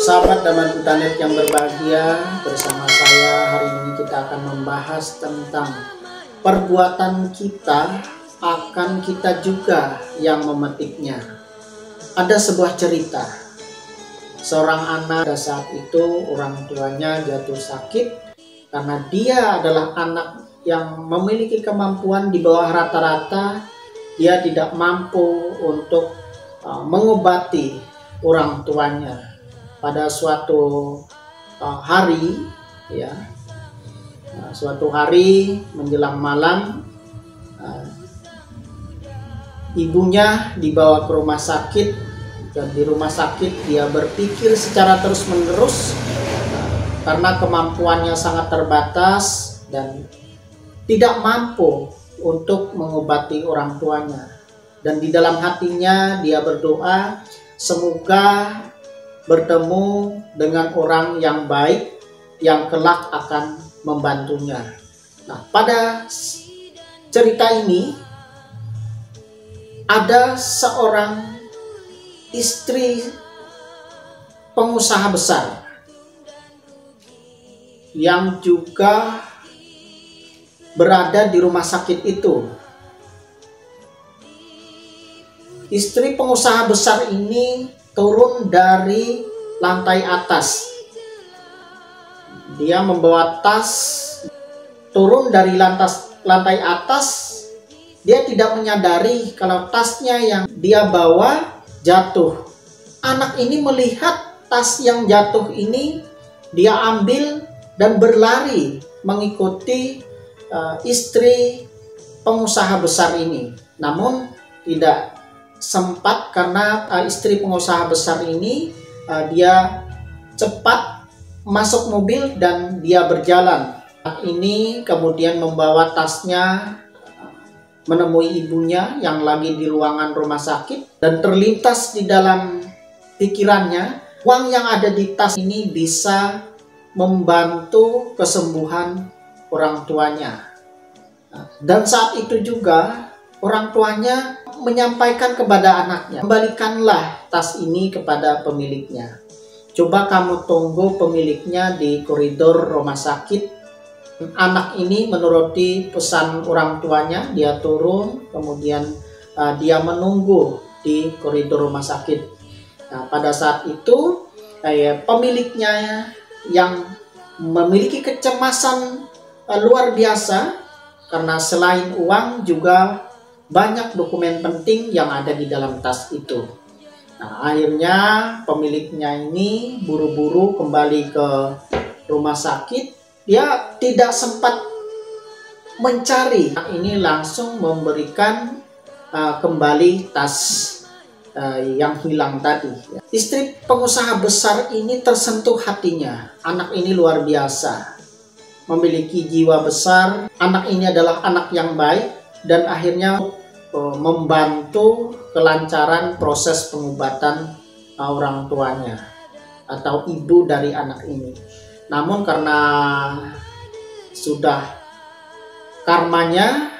Sahabat Daman Internet yang berbahagia, bersama saya hari ini kita akan membahas tentang perbuatan kita akan kita juga yang memetiknya. Ada sebuah cerita, seorang anak pada saat itu orang tuanya jatuh sakit karena dia adalah anak yang memiliki kemampuan di bawah rata-rata. Dia tidak mampu untuk mengobati orang tuanya. Pada suatu hari, suatu hari menjelang malam, ibunya dibawa ke rumah sakit, dan di rumah sakit dia berpikir secara terus-menerus karena kemampuannya sangat terbatas dan tidak mampu untuk mengobati orang tuanya. Dan di dalam hatinya dia berdoa, semoga bertemu dengan orang yang baik yang kelak akan membantunya. Nah, pada cerita ini ada seorang istri pengusaha besar yang juga berada di rumah sakit itu. Istri pengusaha besar ini turun dari lantai atas. Dia membawa tas, turun dari lantai atas. Dia tidak menyadari kalau tasnya yang dia bawa jatuh. Anak ini melihat tas yang jatuh ini, dia ambil dan berlari mengikuti istri pengusaha besar ini. Namun tidak sempat karena istri pengusaha besar ini dia cepat masuk mobil dan dia berjalan. Ini kemudian membawa tasnya menemui ibunya yang lagi di ruangan rumah sakit, dan terlintas di dalam pikirannya uang yang ada di tas ini bisa membantu kesembuhan orang tuanya. Dan saat itu juga orang tuanya menyampaikan kepada anaknya, kembalikanlah tas ini kepada pemiliknya. Coba kamu tunggu pemiliknya di koridor rumah sakit. Anak ini menuruti pesan orang tuanya, dia turun, kemudian dia menunggu di koridor rumah sakit. Nah, pada saat itu pemiliknya yang memiliki kecemasan luar biasa, karena selain uang juga banyak dokumen penting yang ada di dalam tas itu. Nah, akhirnya pemiliknya ini buru-buru kembali ke rumah sakit. Dia tidak sempat mencari. Ini langsung memberikan kembali tas yang hilang tadi. Istri pengusaha besar ini tersentuh hatinya. Anak ini luar biasa, memiliki jiwa besar. Anak ini adalah anak yang baik, dan akhirnya membantu kelancaran proses pengobatan orang tuanya atau ibu dari anak ini. Namun karena sudah karmanya,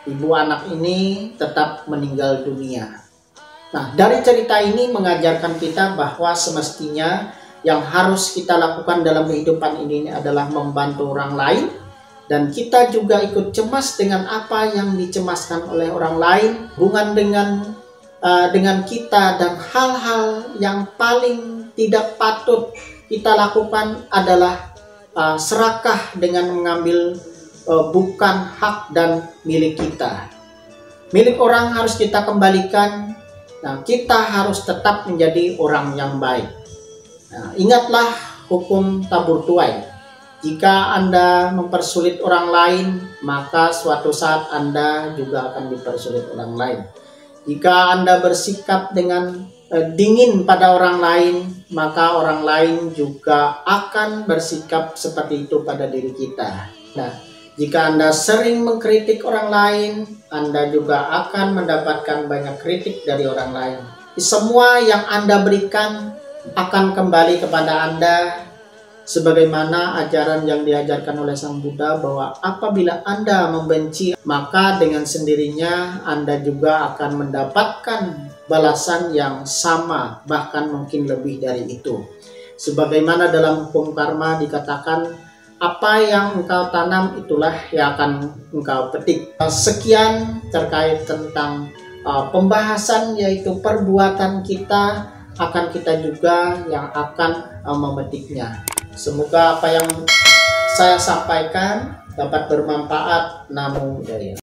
ibu anak ini tetap meninggal dunia. Nah, dari cerita ini mengajarkan kita bahwa semestinya yang harus kita lakukan dalam kehidupan ini adalah membantu orang lain. Dan kita juga ikut cemas dengan apa yang dicemaskan oleh orang lain, hubungan dengan kita, dan hal-hal yang paling tidak patut kita lakukan adalah serakah dengan mengambil bukan hak dan milik kita. Milik orang harus kita kembalikan. Nah, kita harus tetap menjadi orang yang baik. Nah, ingatlah hukum tabur tuai. Jika Anda mempersulit orang lain, maka suatu saat Anda juga akan dipersulit orang lain. Jika Anda bersikap dengan dingin pada orang lain, maka orang lain juga akan bersikap seperti itu pada diri kita. Nah, jika Anda sering mengkritik orang lain, Anda juga akan mendapatkan banyak kritik dari orang lain. Semua yang Anda berikan akan kembali kepada Anda, sebagaimana ajaran yang diajarkan oleh Sang Buddha, bahwa apabila Anda membenci, maka dengan sendirinya Anda juga akan mendapatkan balasan yang sama, bahkan mungkin lebih dari itu. Sebagaimana dalam hukum karma dikatakan, apa yang engkau tanam itulah yang akan engkau petik. Sekian terkait tentang pembahasan, yaitu perbuatan kita akan kita juga yang akan memetiknya. Semoga apa yang saya sampaikan dapat bermanfaat. Namo Buddhaya.